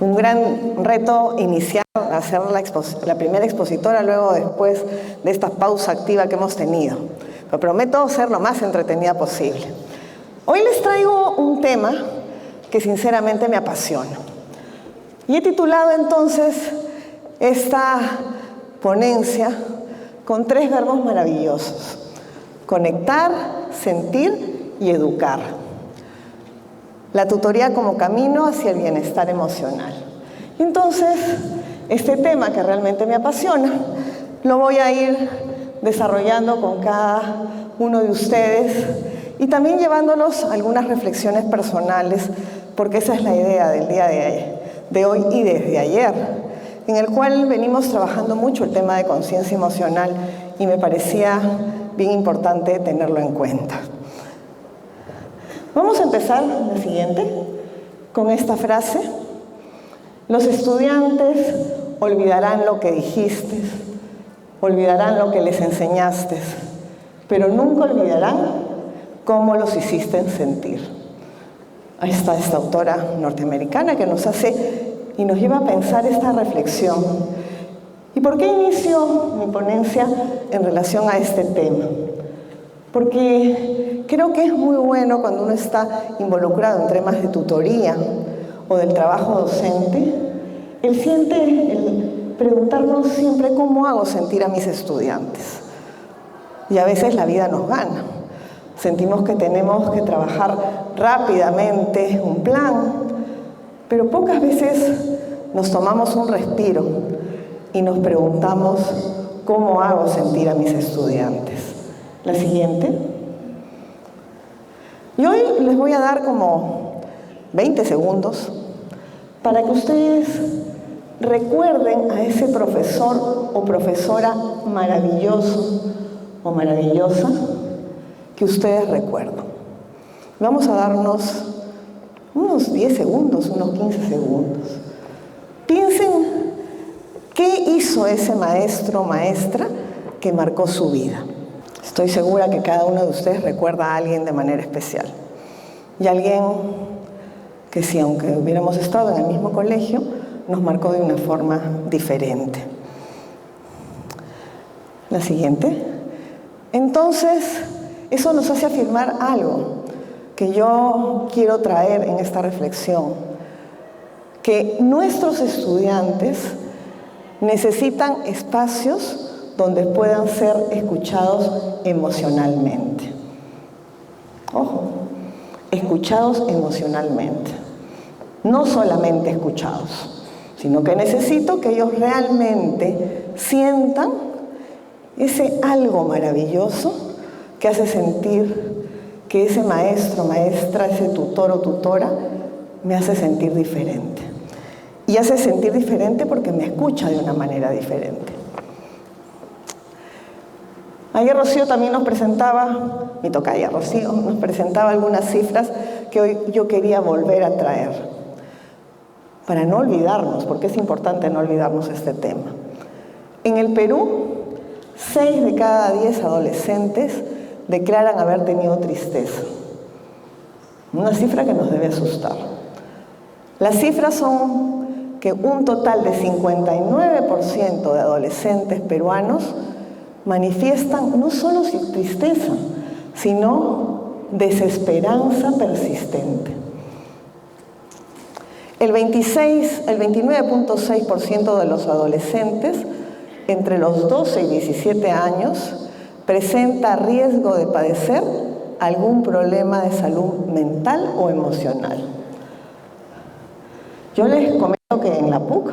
un gran reto iniciar a ser la primera expositora luego después de esta pausa activa que hemos tenido. Pero prometo ser lo más entretenida posible. Hoy les traigo un tema que sinceramente me apasiona. Y he titulado entonces esta ponencia con 3 verbos maravillosos: conectar, sentir y educar. La tutoría como camino hacia el bienestar emocional. Entonces, este tema que realmente me apasiona, lo voy a ir desarrollando con cada uno de ustedes y también llevándolos a algunas reflexiones personales, porque esa es la idea del día de hoy y desde ayer, en el cual venimos trabajando mucho el tema de conciencia emocional y me parecía bien importante tenerlo en cuenta. Vamos a empezar la siguiente con esta frase: los estudiantes olvidarán lo que dijiste, olvidarán lo que les enseñaste, pero nunca olvidarán cómo los hiciste sentir. Ahí está esta autora norteamericana que nos hace y nos lleva a pensar esta reflexión. ¿Y por qué inicio mi ponencia en relación a este tema? Porque creo que es muy bueno cuando uno está involucrado en temas de tutoría o del trabajo docente, el preguntarnos siempre cómo hago sentir a mis estudiantes. Y a veces la vida nos gana. Sentimos que tenemos que trabajar rápidamente un plan, pero pocas veces nos tomamos un respiro y nos preguntamos cómo hago sentir a mis estudiantes. La siguiente. Y hoy les voy a dar como 20 segundos para que ustedes recuerden a ese profesor o profesora maravilloso o maravillosa que ustedes recuerdan. Vamos a darnos unos 10 segundos, unos 15 segundos. Piensen qué hizo ese maestro o maestra que marcó su vida. Estoy segura que cada uno de ustedes recuerda a alguien de manera especial. Y alguien que sí, aunque hubiéramos estado en el mismo colegio, nos marcó de una forma diferente. La siguiente. Entonces, eso nos hace afirmar algo que yo quiero traer en esta reflexión, que nuestros estudiantes necesitan espacios donde puedan ser escuchados emocionalmente. Ojo, escuchados emocionalmente. No solamente escuchados, sino que necesito que ellos realmente sientan ese algo maravilloso que hace sentir que ese maestro, maestra, ese tutor o tutora me hace sentir diferente. Y hace sentir diferente porque me escucha de una manera diferente. Ayer Rocío también nos presentaba, mi tocaya Rocío, nos presentaba algunas cifras que hoy yo quería volver a traer, para no olvidarnos, porque es importante no olvidarnos este tema. En el Perú, 6 de cada 10 adolescentes declaran haber tenido tristeza. Una cifra que nos debe asustar. Las cifras son que un total de 59% de adolescentes peruanos manifiestan no solo tristeza, sino desesperanza persistente. El 29.6% de los adolescentes entre los 12 y 17 años presenta riesgo de padecer algún problema de salud mental o emocional. Yo les comento que en la PUC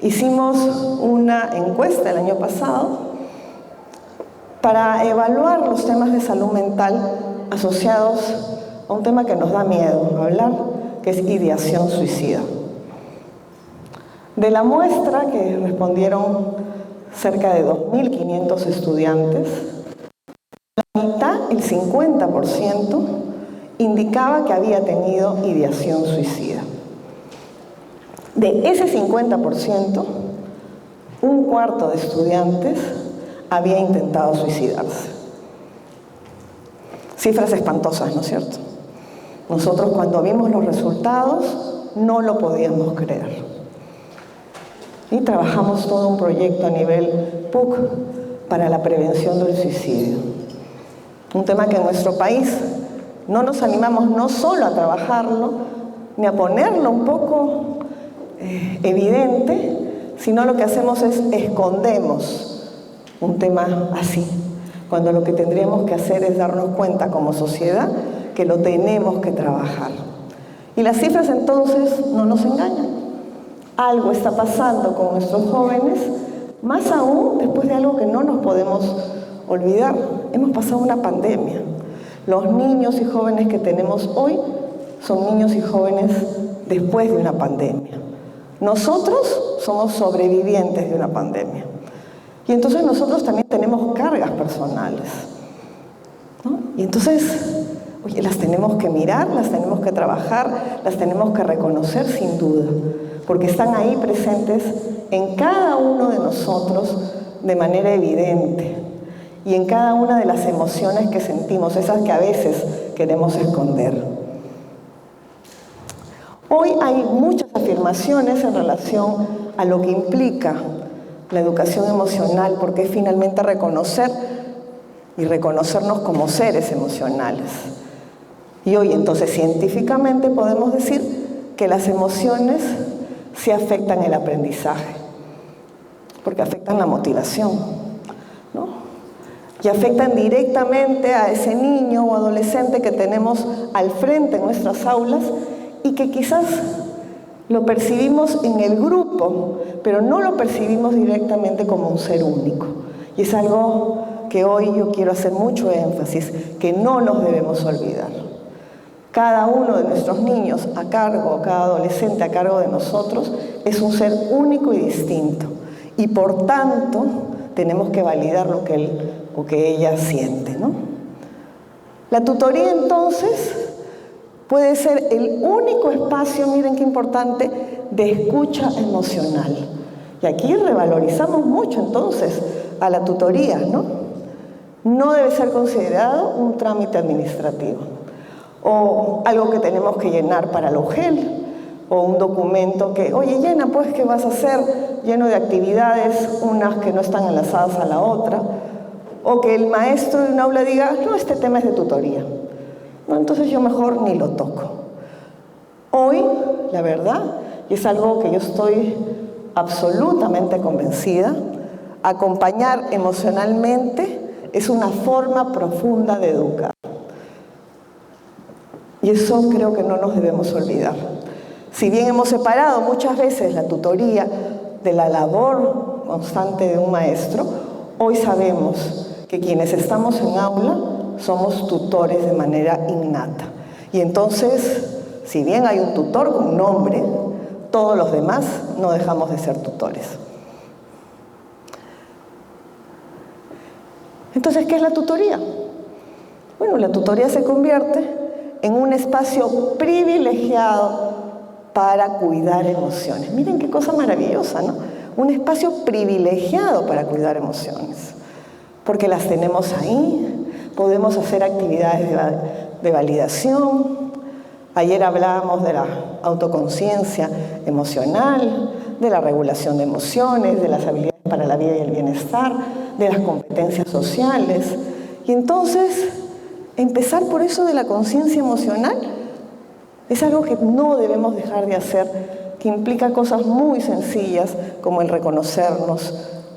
hicimos una encuesta el año pasado para evaluar los temas de salud mental asociados a un tema que nos da miedo hablar, que es ideación suicida. De la muestra que respondieron cerca de 2.500 estudiantes, la mitad, el 50%, indicaba que había tenido ideación suicida. De ese 50%, un cuarto de estudiantes había intentado suicidarse. Cifras espantosas, ¿no es cierto? Nosotros, cuando vimos los resultados, no lo podíamos creer. Y trabajamos todo un proyecto a nivel PUC para la prevención del suicidio. Un tema que en nuestro país no nos animamos no solo a trabajarlo, ni a ponerlo un poco evidente, sino lo que hacemos es escondemos un tema así, cuando lo que tendríamos que hacer es darnos cuenta como sociedad que lo tenemos que trabajar. Y las cifras entonces no nos engañan. Algo está pasando con nuestros jóvenes, más aún después de algo que no nos podemos olvidar. Hemos pasado una pandemia. Los niños y jóvenes que tenemos hoy son niños y jóvenes después de una pandemia. Nosotros somos sobrevivientes de una pandemia. Y entonces nosotros también tenemos cargas personales, ¿no? Y entonces, oye, las tenemos que mirar, las tenemos que trabajar, las tenemos que reconocer sin duda, porque están ahí presentes en cada uno de nosotros de manera evidente y en cada una de las emociones que sentimos, esas que a veces queremos esconder. Hoy hay muchas afirmaciones en relación a lo que implica la educación emocional, porque es finalmente reconocer y reconocernos como seres emocionales. Y hoy entonces científicamente podemos decir que las emociones sí afectan el aprendizaje, porque afectan la motivación, ¿no? Y afectan directamente a ese niño o adolescente que tenemos al frente en nuestras aulas y que quizás lo percibimos en el grupo, pero no lo percibimos directamente como un ser único. Y es algo que hoy yo quiero hacer mucho énfasis, que no nos debemos olvidar. Cada uno de nuestros niños a cargo, cada adolescente a cargo de nosotros, es un ser único y distinto. Y por tanto, tenemos que validar lo que él o que ella siente, ¿no? La tutoría, entonces, puede ser el único espacio, miren qué importante, de escucha emocional. Y aquí revalorizamos mucho, entonces, a la tutoría, ¿no? No debe ser considerado un trámite administrativo o algo que tenemos que llenar para la UGEL, o un documento que, oye, llena, pues, ¿qué vas a hacer? Lleno de actividades, unas que no están enlazadas a la otra, o que el maestro de un aula diga, no, este tema es de tutoría. No, entonces yo mejor ni lo toco. Hoy, la verdad, y es algo que yo estoy absolutamente convencida, acompañar emocionalmente es una forma profunda de educar. Y eso creo que no nos debemos olvidar. Si bien hemos separado muchas veces la tutoría de la labor constante de un maestro, hoy sabemos que quienes estamos en aula somos tutores de manera innata. Y entonces, si bien hay un tutor con nombre, todos los demás no dejamos de ser tutores. Entonces, ¿qué es la tutoría? Bueno, la tutoría se convierte en un espacio privilegiado para cuidar emociones. Miren qué cosa maravillosa, ¿no? Un espacio privilegiado para cuidar emociones, porque las tenemos ahí, podemos hacer actividades de validación. Ayer hablábamos de la autoconciencia emocional, de la regulación de emociones, de las habilidades para la vida y el bienestar, de las competencias sociales. Y entonces, empezar por eso de la conciencia emocional es algo que no debemos dejar de hacer, que implica cosas muy sencillas como el reconocernos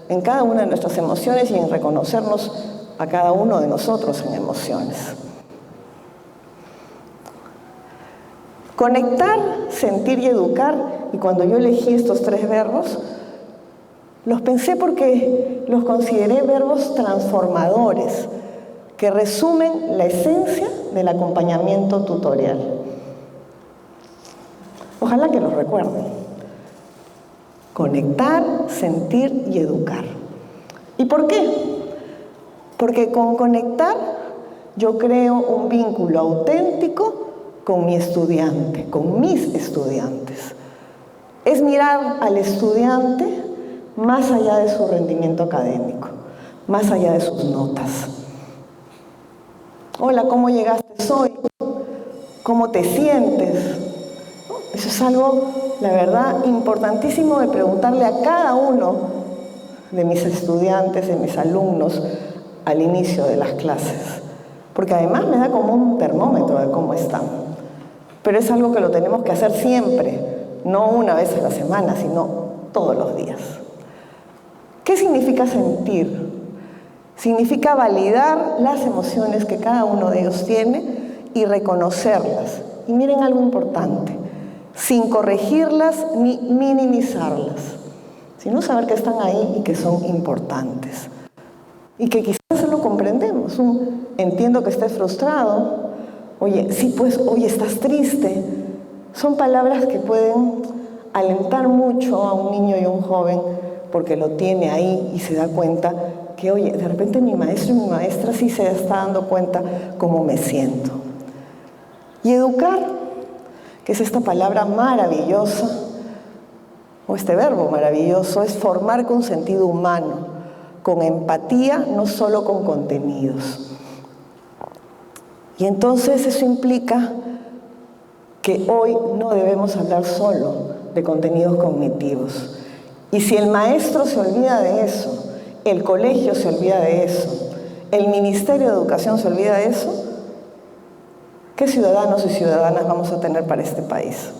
en cada una de nuestras emociones y en reconocernos a cada uno de nosotros en emociones. Conectar, sentir y educar, y cuando yo elegí estos 3 verbos, los pensé porque los consideré verbos transformadores, que resumen la esencia del acompañamiento tutorial. Ojalá que los recuerden. Conectar, sentir y educar. ¿Y por qué? Porque con conectar yo creo un vínculo auténtico con mi estudiante, con mis estudiantes. Es mirar al estudiante más allá de su rendimiento académico, más allá de sus notas. Hola, ¿cómo llegaste hoy? ¿Cómo te sientes? Eso es algo, la verdad, importantísimo de preguntarle a cada uno de mis estudiantes, de mis alumnos, al inicio de las clases. Porque además me da como un termómetro de cómo están. Pero es algo que lo tenemos que hacer siempre, no una vez a la semana, sino todos los días. ¿Qué significa sentir? Significa validar las emociones que cada uno de ellos tiene y reconocerlas. Y miren algo importante, sin corregirlas ni minimizarlas, sino saber que están ahí y que son importantes. Y que quizás lo comprendemos. Entiendo que estés frustrado. Oye, sí, pues, oye, estás triste. Son palabras que pueden alentar mucho a un niño y a un joven porque lo tiene ahí y se da cuenta que, oye, de repente mi maestro y mi maestra sí se está dando cuenta cómo me siento. Y educar, que es esta palabra maravillosa, o este verbo maravilloso, es formar con sentido humano, con empatía, no solo con contenidos. Y entonces eso implica que hoy no debemos hablar solo de contenidos cognitivos. Y si el maestro se olvida de eso, el colegio se olvida de eso, el Ministerio de Educación se olvida de eso, ¿qué ciudadanos y ciudadanas vamos a tener para este país?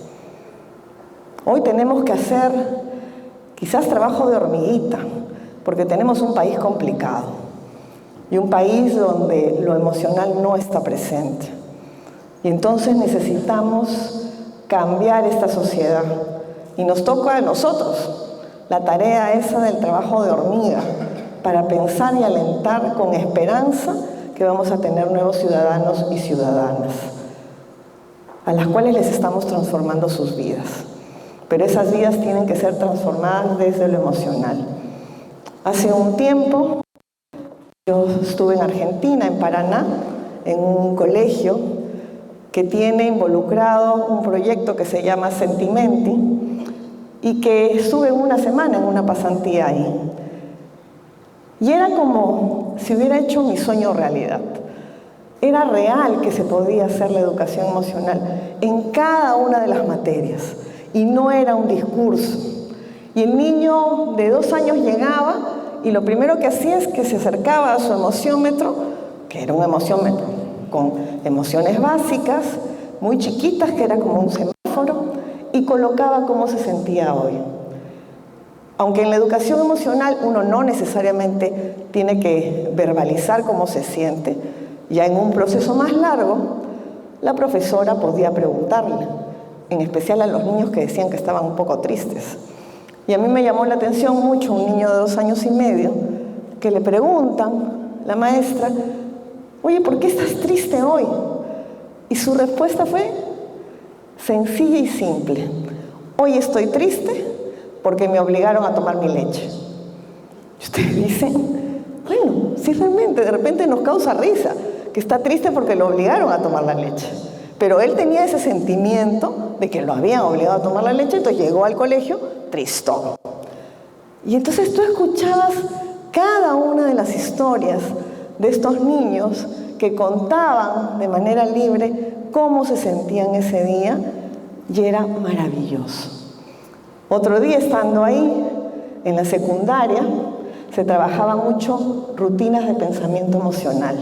Hoy tenemos que hacer quizás trabajo de hormiguita, porque tenemos un país complicado y un país donde lo emocional no está presente. Y entonces necesitamos cambiar esta sociedad. Y nos toca a nosotros la tarea esa del trabajo de hormiga, para pensar y alentar con esperanza que vamos a tener nuevos ciudadanos y ciudadanas, a las cuales les estamos transformando sus vidas. Pero esas vidas tienen que ser transformadas desde lo emocional. Hace un tiempo yo estuve en Argentina, en Paraná, en un colegio que tiene involucrado un proyecto que se llama Sentimenti y que estuve una semana en una pasantía ahí. Y era como si hubiera hecho mi sueño realidad. Era real que se podía hacer la educación emocional en cada una de las materias y no era un discurso. Y el niño de 2 años llegaba y lo primero que hacía es que se acercaba a su emociómetro, que era un emociómetro con emociones básicas, muy chiquitas, que era como un semáforo, y colocaba cómo se sentía hoy. Aunque en la educación emocional uno no necesariamente tiene que verbalizar cómo se siente, ya en un proceso más largo, la profesora podía preguntarle, en especial a los niños que decían que estaban un poco tristes. Y a mí me llamó la atención mucho un niño de 2 años y medio que le preguntan, la maestra, oye, ¿por qué estás triste hoy? Y su respuesta fue sencilla y simple. Hoy estoy triste porque me obligaron a tomar mi leche. Y ustedes dicen, bueno, si realmente de repente nos causa risa, que está triste porque lo obligaron a tomar la leche. Pero él tenía ese sentimiento de que lo habían obligado a tomar la leche, entonces llegó al colegio tristón. Y entonces tú escuchabas cada una de las historias de estos niños que contaban de manera libre cómo se sentían ese día y era maravilloso. Otro día, estando ahí, en la secundaria, se trabajaba mucho rutinas de pensamiento emocional.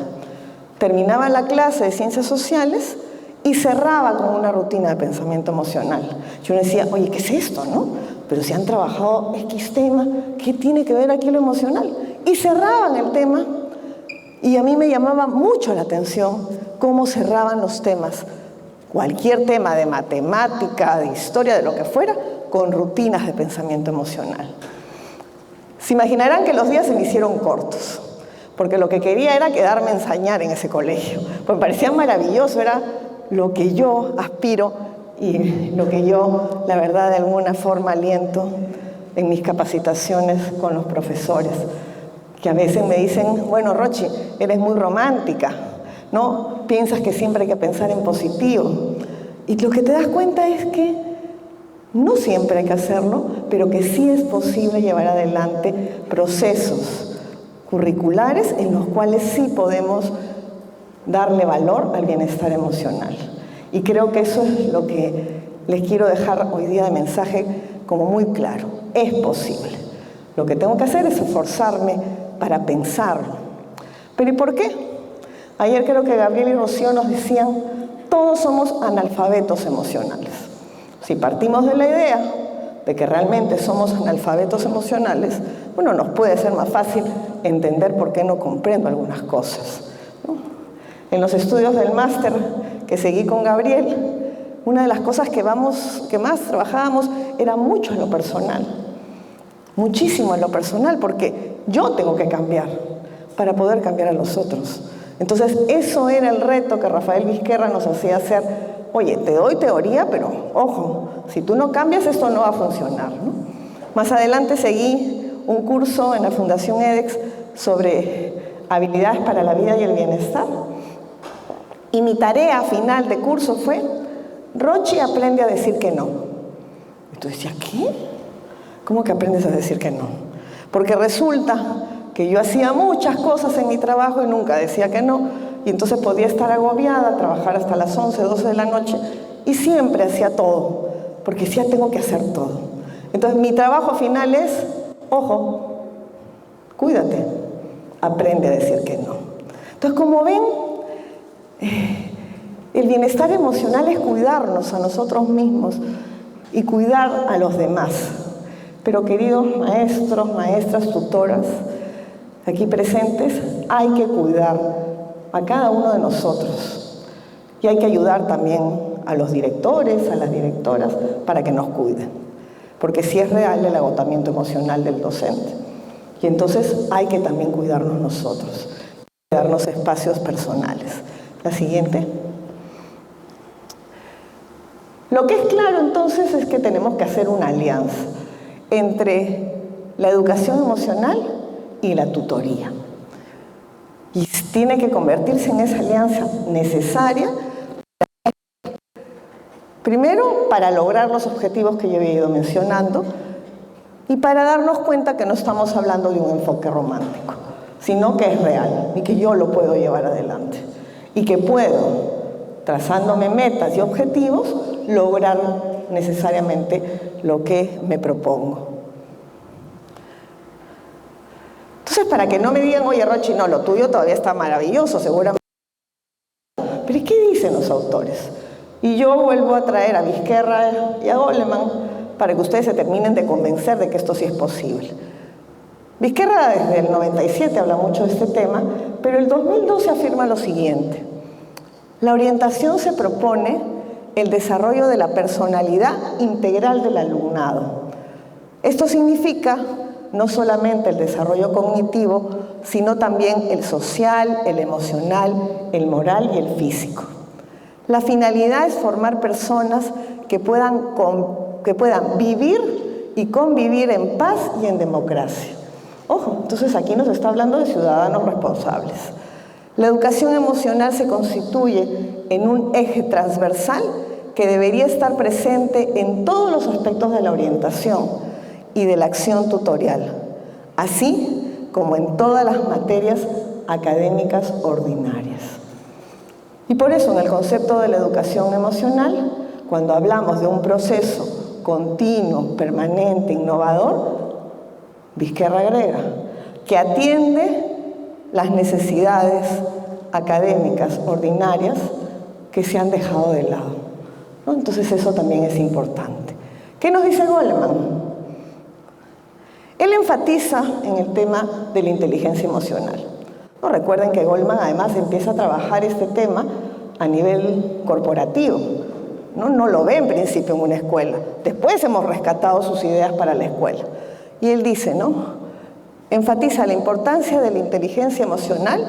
Terminaba la clase de ciencias sociales y cerraba con una rutina de pensamiento emocional. Yo decía, oye, ¿qué es esto, no? Pero si han trabajado X tema, ¿qué tiene que ver aquí lo emocional? Y cerraban el tema y a mí me llamaba mucho la atención cómo cerraban los temas. Cualquier tema de matemática, de historia, de lo que fuera, con rutinas de pensamiento emocional. Se imaginarán que los días se me hicieron cortos, porque lo que quería era quedarme a enseñar en ese colegio. Pues me parecía maravilloso, era lo que yo aspiro y lo que yo, la verdad, de alguna forma aliento en mis capacitaciones con los profesores, que a veces me dicen, bueno, Rochi, eres muy romántica, ¿no? Piensas que siempre hay que pensar en positivo. Y lo que te das cuenta es que no siempre hay que hacerlo, pero que sí es posible llevar adelante procesos curriculares en los cuales sí podemos darle valor al bienestar emocional. Y creo que eso es lo que les quiero dejar hoy día de mensaje como muy claro. Es posible. Lo que tengo que hacer es esforzarme para pensarlo. ¿Pero y por qué? Ayer creo que Gabriel y Rocío nos decían, todos somos analfabetos emocionales. Si partimos de la idea de que realmente somos analfabetos emocionales, bueno, nos puede ser más fácil entender por qué no comprendo algunas cosas, ¿no? En los estudios del máster que seguí con Gabriel, una de las cosas que más trabajábamos era mucho en lo personal, muchísimo en lo personal, porque yo tengo que cambiar para poder cambiar a los otros. Entonces, eso era el reto que Rafael Vizquerra nos hacía hacer. Oye, te doy teoría, pero ojo, si tú no cambias, esto no va a funcionar, ¿no? Más adelante seguí un curso en la Fundación EDEX sobre habilidades para la vida y el bienestar. Y mi tarea final de curso fue, Rochi aprende a decir que no. Y tú decías, ¿qué? ¿Cómo que aprendes a decir que no? Porque resulta que yo hacía muchas cosas en mi trabajo y nunca decía que no, y entonces podía estar agobiada, trabajar hasta las 11, 12 de la noche, y siempre hacía todo, porque ya tengo que hacer todo. Entonces mi trabajo final es, ojo, cuídate, aprende a decir que no. Entonces, como ven, el bienestar emocional es cuidarnos a nosotros mismos y cuidar a los demás. Pero queridos maestros, maestras, tutoras, aquí presentes, hay que cuidar a cada uno de nosotros. Y hay que ayudar también a los directores, a las directoras, para que nos cuiden. Porque sí es real el agotamiento emocional del docente. Y entonces hay que también cuidarnos nosotros, darnos espacios personales. La siguiente. Lo que es claro entonces es que tenemos que hacer una alianza entre la educación emocional y la tutoría. Y tiene que convertirse en esa alianza necesaria, primero para lograr los objetivos que yo he ido mencionando y para darnos cuenta que no estamos hablando de un enfoque romántico, sino que es real y que yo lo puedo llevar adelante y que puedo, trazándome metas y objetivos, lograr necesariamente lo que me propongo. Entonces, para que no me digan, oye, Rochi, no, lo tuyo todavía está maravilloso, seguramente. Pero ¿qué dicen los autores? Y yo vuelvo a traer a Vizquerra y a Goleman para que ustedes se terminen de convencer de que esto sí es posible. Vizquerra desde el 97 habla mucho de este tema, pero el 2012 afirma lo siguiente. La orientación se propone el desarrollo de la personalidad integral del alumnado. Esto significa no solamente el desarrollo cognitivo, sino también el social, el emocional, el moral y el físico. La finalidad es formar personas que puedan vivir y convivir en paz y en democracia. Ojo, entonces aquí nos está hablando de ciudadanos responsables. La educación emocional se constituye en un eje transversal que debería estar presente en todos los aspectos de la orientación y de la acción tutorial, así como en todas las materias académicas ordinarias. Y por eso en el concepto de la educación emocional, cuando hablamos de un proceso continuo, permanente, innovador, Vizquerra agrega que atiende las necesidades académicas ordinarias que se han dejado de lado, ¿no? Entonces eso también es importante. ¿Qué nos dice Goleman? Él enfatiza en el tema de la inteligencia emocional. ¿No? Recuerden que Goleman además empieza a trabajar este tema a nivel corporativo. No lo ve en principio en una escuela. Después hemos rescatado sus ideas para la escuela. Y él dice, ¿no? Enfatiza la importancia de la inteligencia emocional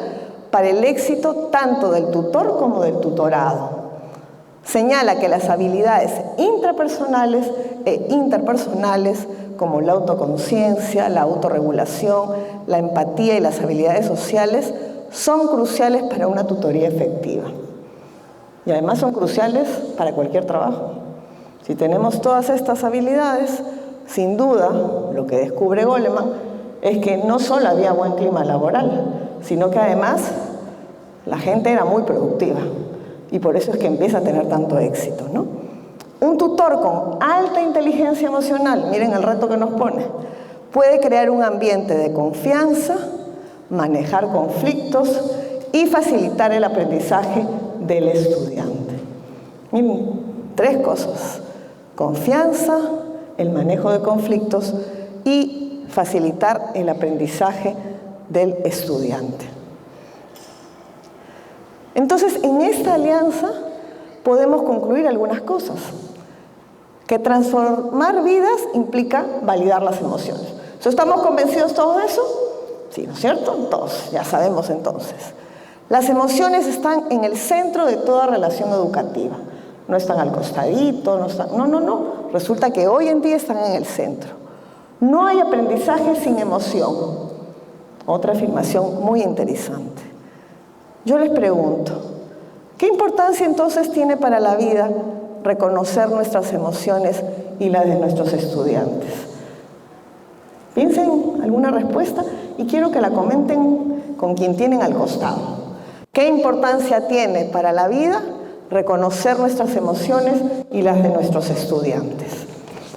para el éxito tanto del tutor como del tutorado. Señala que las habilidades intrapersonales e interpersonales como la autoconciencia, la autorregulación, la empatía y las habilidades sociales son cruciales para una tutoría efectiva. Y además son cruciales para cualquier trabajo. Si tenemos todas estas habilidades, sin duda, lo que descubre Goleman es que no solo había buen clima laboral, sino que además la gente era muy productiva. Y por eso es que empieza a tener tanto éxito, ¿no? Un tutor con alta inteligencia emocional, miren el reto que nos pone, puede crear un ambiente de confianza, manejar conflictos y facilitar el aprendizaje del estudiante. Miren, 3 cosas: confianza, el manejo de conflictos y facilitar el aprendizaje del estudiante. Entonces, en esta alianza podemos concluir algunas cosas. Que transformar vidas implica validar las emociones. ¿Estamos convencidos todos de eso? Sí, ¿no es cierto? Todos, ya sabemos entonces. Las emociones están en el centro de toda relación educativa. No están al costadito, no. Resulta que hoy en día están en el centro. No hay aprendizaje sin emoción. Otra afirmación muy interesante. Yo les pregunto, ¿qué importancia entonces tiene para la vida reconocer nuestras emociones y las de nuestros estudiantes? Piensen alguna respuesta y quiero que la comenten con quien tienen al costado. ¿Qué importancia tiene para la vida reconocer nuestras emociones y las de nuestros estudiantes?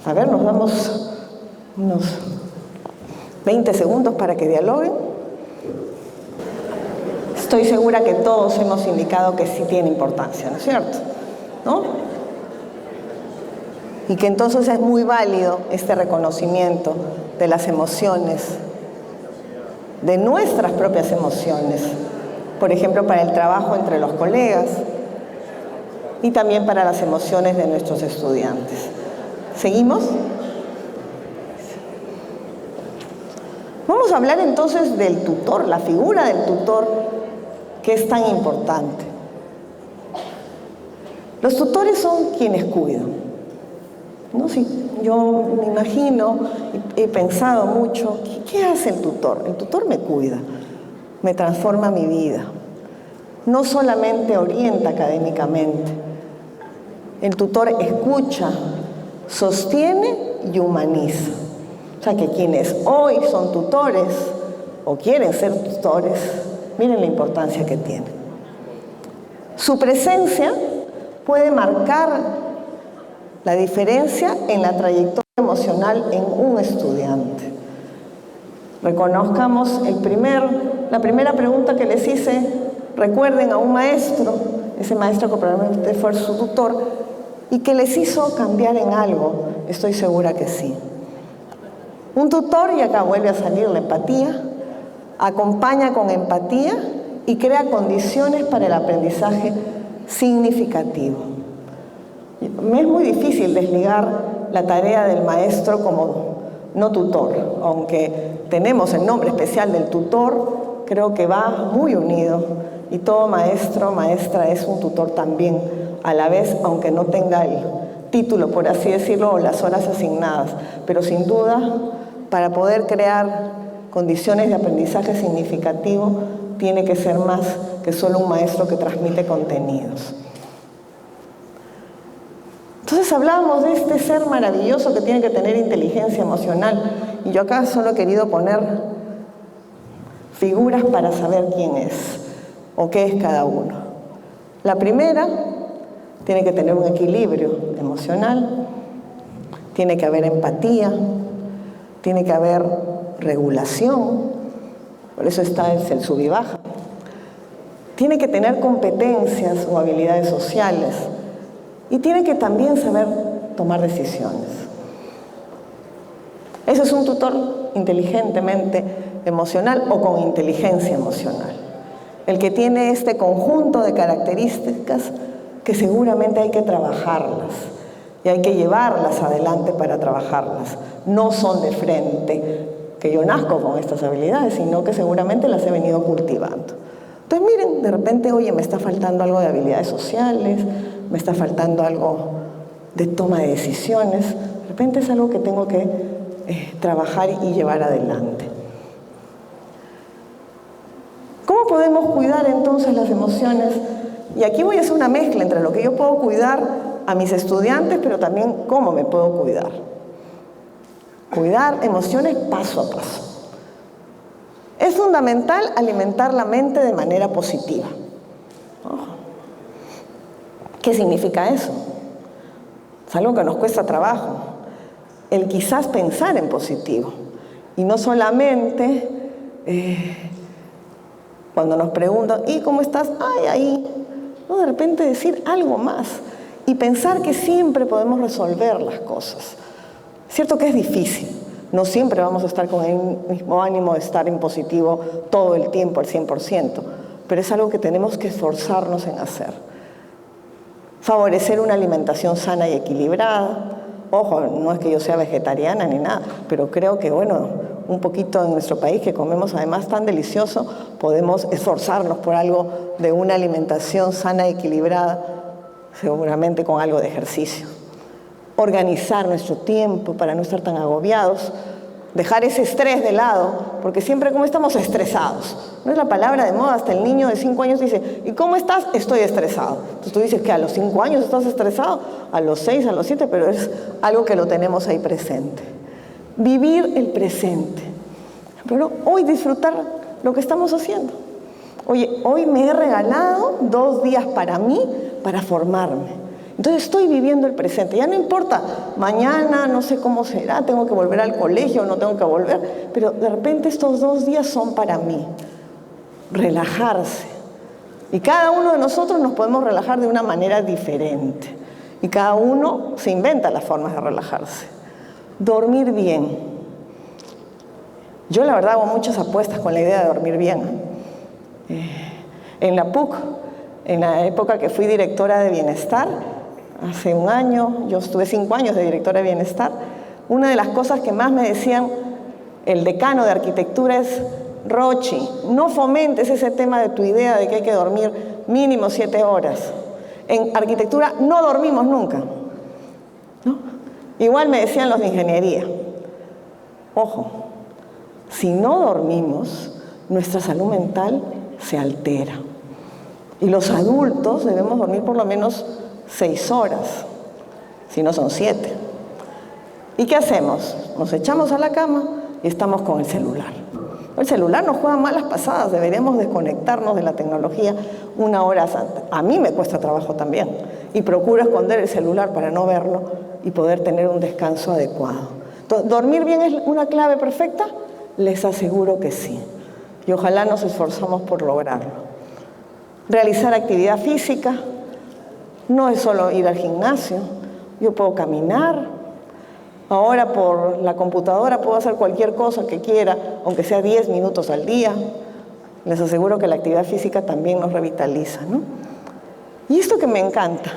A ver, nos damos unos 20 segundos para que dialoguen. Estoy segura que todos hemos indicado que sí tiene importancia, ¿no es cierto? ¿No? Y que entonces es muy válido este reconocimiento de las emociones, de nuestras propias emociones, por ejemplo, para el trabajo entre los colegas y también para las emociones de nuestros estudiantes. ¿Seguimos? Vamos a hablar entonces del tutor, la figura del tutor, que es tan importante. Los tutores son quienes cuidan, ¿no? Sí, yo me imagino, he pensado mucho, ¿qué hace el tutor? El tutor me cuida, me transforma mi vida. No solamente orienta académicamente, el tutor escucha, sostiene y humaniza. O sea que quienes hoy son tutores o quieren ser tutores, miren la importancia que tiene. Su presencia puede marcar la diferencia en la trayectoria emocional en un estudiante. Reconozcamos la primera pregunta que les hice. Recuerden a un maestro, ese maestro que probablemente fue su tutor, y que les hizo cambiar en algo. Estoy segura que sí. Un tutor, y acá vuelve a salir la empatía, acompaña con empatía y crea condiciones para el aprendizaje significativo. Me es muy difícil desligar la tarea del maestro como no tutor, aunque tenemos el nombre especial del tutor, creo que va muy unido y todo maestro o maestra es un tutor también a la vez, aunque no tenga el título, por así decirlo, o las horas asignadas, pero sin duda, para poder crear condiciones de aprendizaje significativo, tiene que ser más que solo un maestro que transmite contenidos. Entonces hablábamos de este ser maravilloso que tiene que tener inteligencia emocional, y yo acá solo he querido poner figuras para saber quién es o qué es cada uno. La primera, tiene que tener un equilibrio emocional, tiene que haber empatía, tiene que haber regulación, por eso está el sub y baja. Tiene que tener competencias o habilidades sociales y tiene que también saber tomar decisiones. Ese es un tutor inteligentemente emocional o con inteligencia emocional. El que tiene este conjunto de características que seguramente hay que trabajarlas y hay que llevarlas adelante para trabajarlas. No son de frente que yo nazco con estas habilidades, sino que seguramente las he venido cultivando. Entonces miren, de repente, oye, me está faltando algo de habilidades sociales, me está faltando algo de toma de decisiones. De repente es algo que tengo que trabajar y llevar adelante. ¿Cómo podemos cuidar entonces las emociones? Y aquí voy a hacer una mezcla entre lo que yo puedo cuidar a mis estudiantes, pero también cómo me puedo cuidar. Cuidar emociones paso a paso. Es fundamental alimentar la mente de manera positiva. ¿Qué significa eso? Es algo que nos cuesta trabajo. El quizás pensar en positivo. Y no solamente cuando nos preguntan, ¿y cómo estás? Ay, ahí. No, de repente decir algo más. Y pensar que siempre podemos resolver las cosas. Cierto que es difícil. No siempre vamos a estar con el mismo ánimo de estar en positivo todo el tiempo, al 100%. Pero es algo que tenemos que esforzarnos en hacer. Favorecer una alimentación sana y equilibrada. Ojo, no es que yo sea vegetariana ni nada, pero creo que, bueno, un poquito en nuestro país que comemos además tan delicioso, podemos esforzarnos por algo de una alimentación sana y equilibrada, seguramente con algo de ejercicio. Organizar nuestro tiempo para no estar tan agobiados, dejar ese estrés de lado, porque siempre como estamos estresados. No es la palabra de moda, hasta el niño de 5 años dice, ¿y cómo estás? Estoy estresado. Entonces tú dices que a los 5 años estás estresado, a los 6, a los 7, pero es algo que lo tenemos ahí presente. Vivir el presente. Pero hoy disfrutar lo que estamos haciendo. Oye, hoy me he regalado 2 días para mí, para formarme. Entonces estoy viviendo el presente. Ya no importa, mañana no sé cómo será, tengo que volver al colegio, no tengo que volver, pero de repente estos 2 días son para mí. Relajarse. Y cada uno de nosotros nos podemos relajar de una manera diferente. Y cada uno se inventa las formas de relajarse. Dormir bien. Yo la verdad hago muchas apuestas con la idea de dormir bien. En la PUC, en la época que fui directora de bienestar, hace 1 año, yo estuve 5 años de directora de bienestar, una de las cosas que más me decían el decano de arquitectura es, Rochi, no fomentes ese tema de tu idea de que hay que dormir mínimo 7 horas. En arquitectura no dormimos nunca, ¿no? Igual me decían los de ingeniería, ojo, si no dormimos, nuestra salud mental se altera. Y los adultos debemos dormir por lo menos 6 horas, si no son 7. ¿Y qué hacemos? Nos echamos a la cama y estamos con el celular. El celular nos juega malas pasadas, deberíamos desconectarnos de la tecnología 1 hora antes. A mí me cuesta trabajo también y procuro esconder el celular para no verlo y poder tener un descanso adecuado. Entonces, ¿dormir bien es una clave perfecta? Les aseguro que sí. Y ojalá nos esforzamos por lograrlo. Realizar actividad física no es solo ir al gimnasio. Yo puedo caminar. Ahora por la computadora puedo hacer cualquier cosa que quiera, aunque sea 10 minutos al día. Les aseguro que la actividad física también nos revitaliza, ¿no? Y esto que me encanta,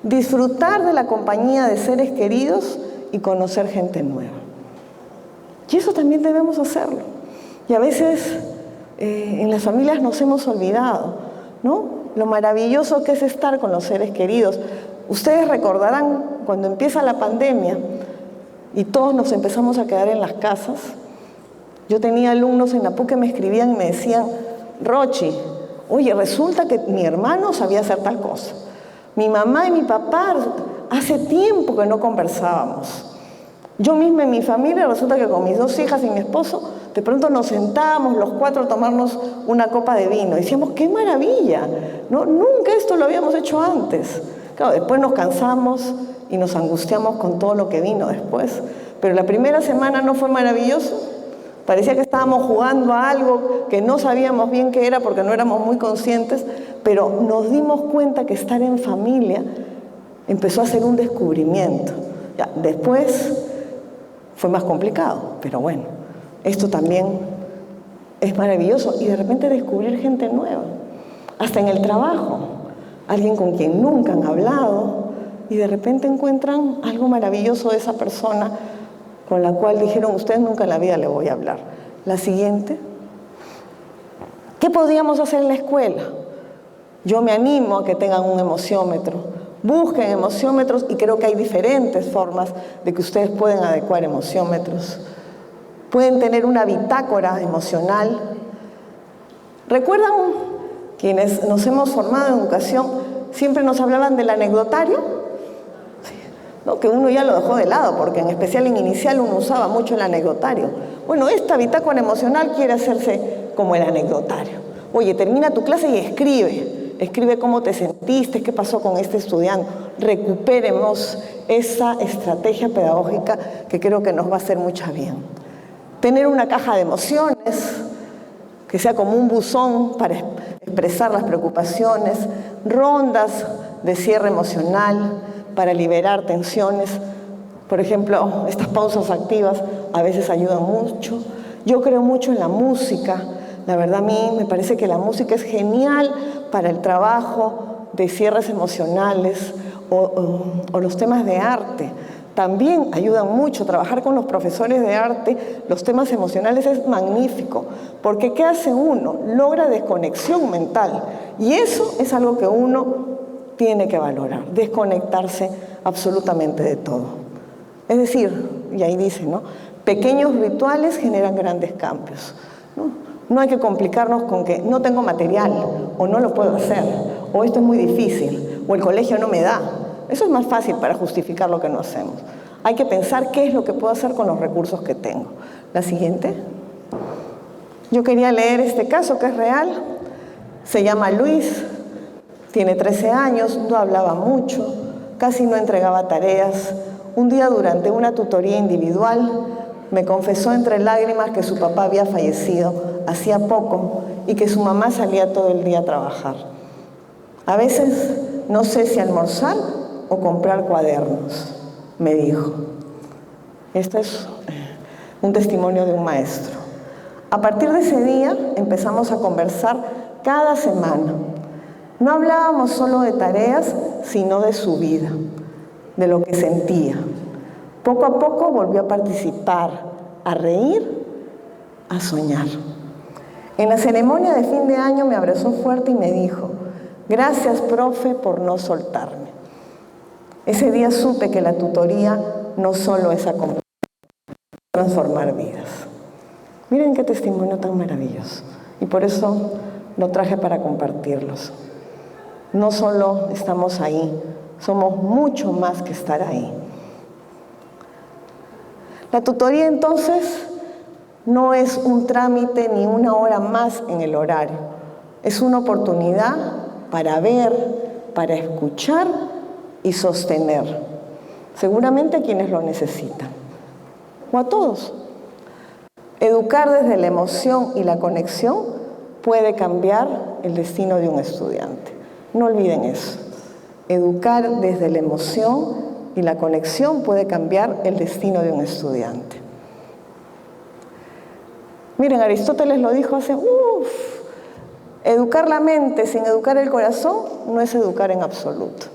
disfrutar de la compañía de seres queridos y conocer gente nueva. Y eso también debemos hacerlo. Y a veces en las familias nos hemos olvidado, ¿no? Lo maravilloso que es estar con los seres queridos. Ustedes recordarán cuando empieza la pandemia y todos nos empezamos a quedar en las casas. Yo tenía alumnos en la PUC que me escribían y me decían, Rochi, oye, resulta que mi hermano sabía hacer tal cosa. Mi mamá y mi papá, hace tiempo que no conversábamos. Yo misma en mi familia, resulta que con mis 2 hijas y mi esposo, de pronto nos sentábamos los 4 a tomarnos una copa de vino. Y decíamos, ¡qué maravilla! ¿No? Nunca esto lo habíamos hecho antes. Claro, después nos cansamos y nos angustiamos con todo lo que vino después. Pero la primera semana no fue maravilloso. Parecía que estábamos jugando a algo que no sabíamos bien qué era porque no éramos muy conscientes, pero nos dimos cuenta que estar en familia empezó a ser un descubrimiento. Ya, después fue más complicado, pero bueno, esto también es maravilloso. Y de repente descubrir gente nueva, hasta en el trabajo, alguien con quien nunca han hablado, y de repente encuentran algo maravilloso de esa persona con la cual dijeron, ustedes nunca en la vida le voy a hablar. La siguiente, ¿qué podríamos hacer en la escuela? Yo me animo a que tengan un emociómetro. Busquen emociómetros y creo que hay diferentes formas de que ustedes pueden adecuar emociómetros. Pueden tener una bitácora emocional. ¿Recuerdan quienes nos hemos formado en educación? Siempre nos hablaban del anecdotario. ¿No? Que uno ya lo dejó de lado, porque en especial en inicial uno usaba mucho el anecdotario. Bueno, esta bitácora emocional quiere hacerse como el anecdotario. Oye, termina tu clase y escribe. escribe cómo te sentiste, qué pasó con este estudiante. Recuperemos esa estrategia pedagógica que creo que nos va a hacer mucho bien. Tener una caja de emociones, que sea como un buzón para expresar las preocupaciones, rondas de cierre emocional para liberar tensiones. Por ejemplo, estas pausas activas a veces ayudan mucho. Yo creo mucho en la música. La verdad, a mí me parece que la música es genial para el trabajo de cierres emocionales o los temas de arte. También ayudan mucho. Trabajar con los profesores de arte, los temas emocionales es magnífico, porque ¿qué hace uno? Logra desconexión mental. Y eso es algo que uno tiene que valorar, desconectarse absolutamente de todo. Es decir, y ahí dice, ¿no? Pequeños rituales generan grandes cambios, ¿no? No hay que complicarnos con que no tengo material, o no lo puedo hacer, o esto es muy difícil, o el colegio no me da. Eso es más fácil para justificar lo que no hacemos. Hay que pensar qué es lo que puedo hacer con los recursos que tengo. La siguiente. Yo quería leer este caso que es real. Se llama Luis, tiene 13 años, no hablaba mucho, casi no entregaba tareas. Un día durante una tutoría individual me confesó entre lágrimas que su papá había fallecido hacía poco y que su mamá salía todo el día a trabajar. A veces no sé si almorzar o comprar cuadernos, me dijo. Este es un testimonio de un maestro. A partir de ese día empezamos a conversar cada semana. No hablábamos solo de tareas, sino de su vida, de lo que sentía. Poco a poco volvió a participar, a reír, a soñar. En la ceremonia de fin de año me abrazó fuerte y me dijo: gracias, profe, por no soltarme. Ese día supe que la tutoría no solo es acompañar, transformar vidas. Miren qué testimonio tan maravilloso. Y por eso lo traje para compartirlos. No solo estamos ahí, somos mucho más que estar ahí. La tutoría entonces no es un trámite ni una hora más en el horario. Es una oportunidad para ver, para escuchar y sostener. Seguramente a quienes lo necesitan. O a todos. Educar desde la emoción y la conexión puede cambiar el destino de un estudiante. No olviden eso. Educar desde la emoción y la conexión puede cambiar el destino de un estudiante. Miren, Aristóteles lo dijo hace... Educar la mente sin educar el corazón no es educar en absoluto.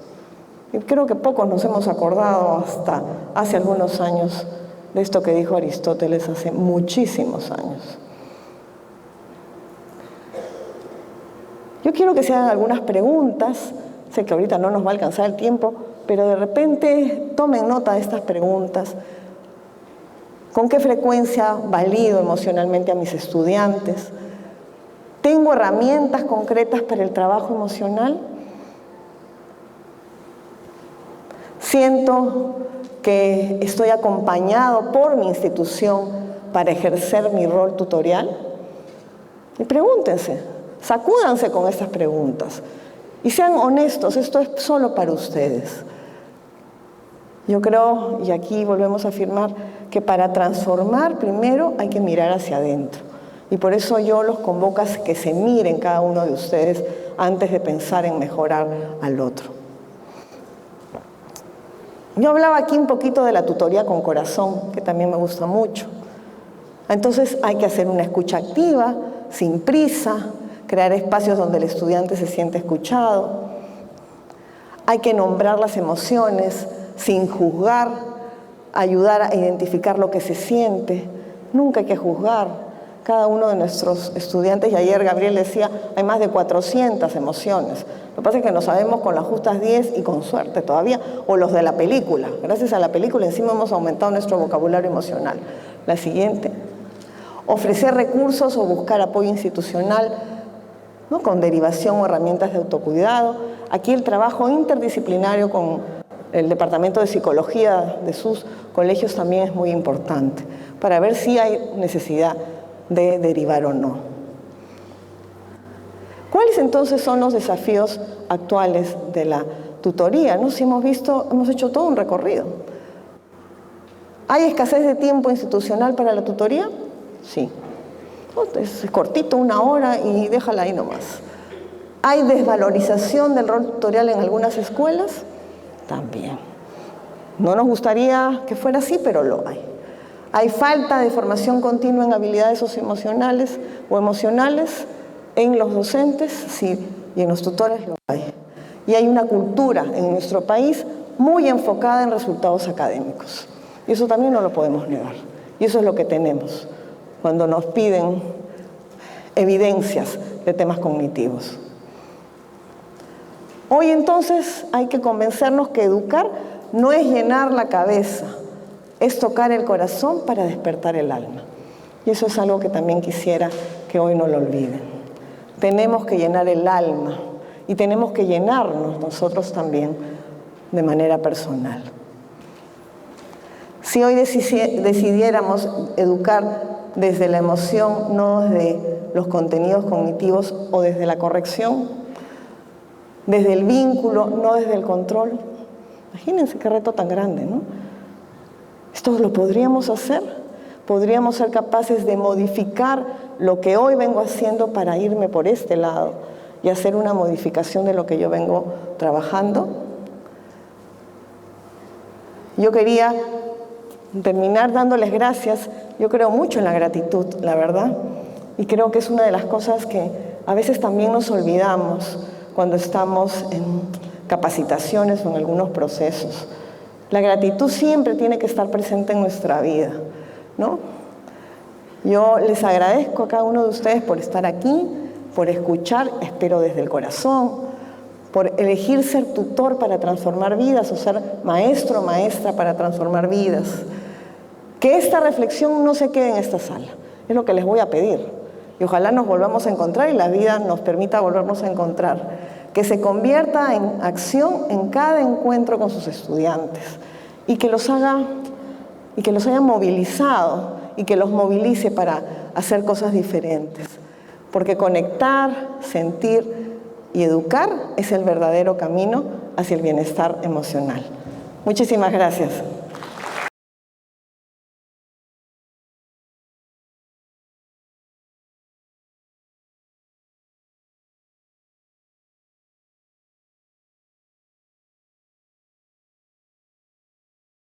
Y creo que pocos nos hemos acordado hasta hace algunos años de esto que dijo Aristóteles hace muchísimos años. Yo quiero que se hagan algunas preguntas. Sé que ahorita no nos va a alcanzar el tiempo, pero de repente tomen nota de estas preguntas. ¿Con qué frecuencia valido emocionalmente a mis estudiantes? ¿Tengo herramientas concretas para el trabajo emocional? ¿Siento que estoy acompañado por mi institución para ejercer mi rol tutorial? Y pregúntense, sacúdanse con estas preguntas y sean honestos, esto es solo para ustedes. Yo creo, y aquí volvemos a afirmar, que para transformar primero hay que mirar hacia adentro. Y por eso yo los convoco a que se miren cada uno de ustedes antes de pensar en mejorar al otro. Yo hablaba aquí un poquito de la tutoría con corazón, que también me gusta mucho. Entonces hay que hacer una escucha activa, sin prisa, crear espacios donde el estudiante se siente escuchado. Hay que nombrar las emociones sin juzgar, ayudar a identificar lo que se siente. Nunca hay que juzgar. Cada uno de nuestros estudiantes, y ayer Gabriel decía, hay más de 400 emociones. Lo que pasa es que no sabemos con las justas 10 y con suerte todavía, o los de la película. Gracias a la película encima hemos aumentado nuestro vocabulario emocional. La siguiente. Ofrecer recursos o buscar apoyo institucional, ¿no? Con derivación o herramientas de autocuidado. Aquí el trabajo interdisciplinario con el Departamento de Psicología de sus colegios también es muy importante, para ver si hay necesidad de derivar o no. ¿Cuáles entonces son los desafíos actuales de la tutoría? ¿No? Si hemos hecho todo un recorrido. ¿Hay escasez de tiempo institucional para la tutoría? Sí. Es cortito, 1 hora y déjala ahí nomás. ¿Hay desvalorización del rol tutorial en algunas escuelas? También. No nos gustaría que fuera así, pero lo hay. ¿Hay falta de formación continua en habilidades socioemocionales o emocionales en los docentes? Sí, y en los tutores lo hay. Y hay una cultura en nuestro país muy enfocada en resultados académicos. Y eso también no lo podemos negar. Y eso es lo que tenemos cuando nos piden evidencias de temas cognitivos. Hoy entonces hay que convencernos que educar no es llenar la cabeza, es tocar el corazón para despertar el alma. Y eso es algo que también quisiera que hoy no lo olviden. Tenemos que llenar el alma y tenemos que llenarnos nosotros también de manera personal. Si hoy decidiéramos educar desde la emoción, no desde los contenidos cognitivos o desde la corrección, desde el vínculo, no desde el control, imagínense qué reto tan grande, ¿no? ¿Esto lo podríamos hacer? ¿Podríamos ser capaces de modificar lo que hoy vengo haciendo para irme por este lado y hacer una modificación de lo que yo vengo trabajando? Yo quería terminar dándoles gracias. Yo creo mucho en la gratitud, la verdad, y creo que es una de las cosas que a veces también nos olvidamos cuando estamos en capacitaciones o en algunos procesos. La gratitud siempre tiene que estar presente en nuestra vida, ¿no? Yo les agradezco a cada uno de ustedes por estar aquí, por escuchar, espero desde el corazón, por elegir ser tutor para transformar vidas o ser maestro o maestra para transformar vidas. Que esta reflexión no se quede en esta sala, es lo que les voy a pedir. Y ojalá nos volvamos a encontrar y la vida nos permita volvernos a encontrar. Que se convierta en acción en cada encuentro con sus estudiantes y que los haya movilizado y que los movilice para hacer cosas diferentes. Porque conectar, sentir y educar es el verdadero camino hacia el bienestar emocional. Muchísimas gracias.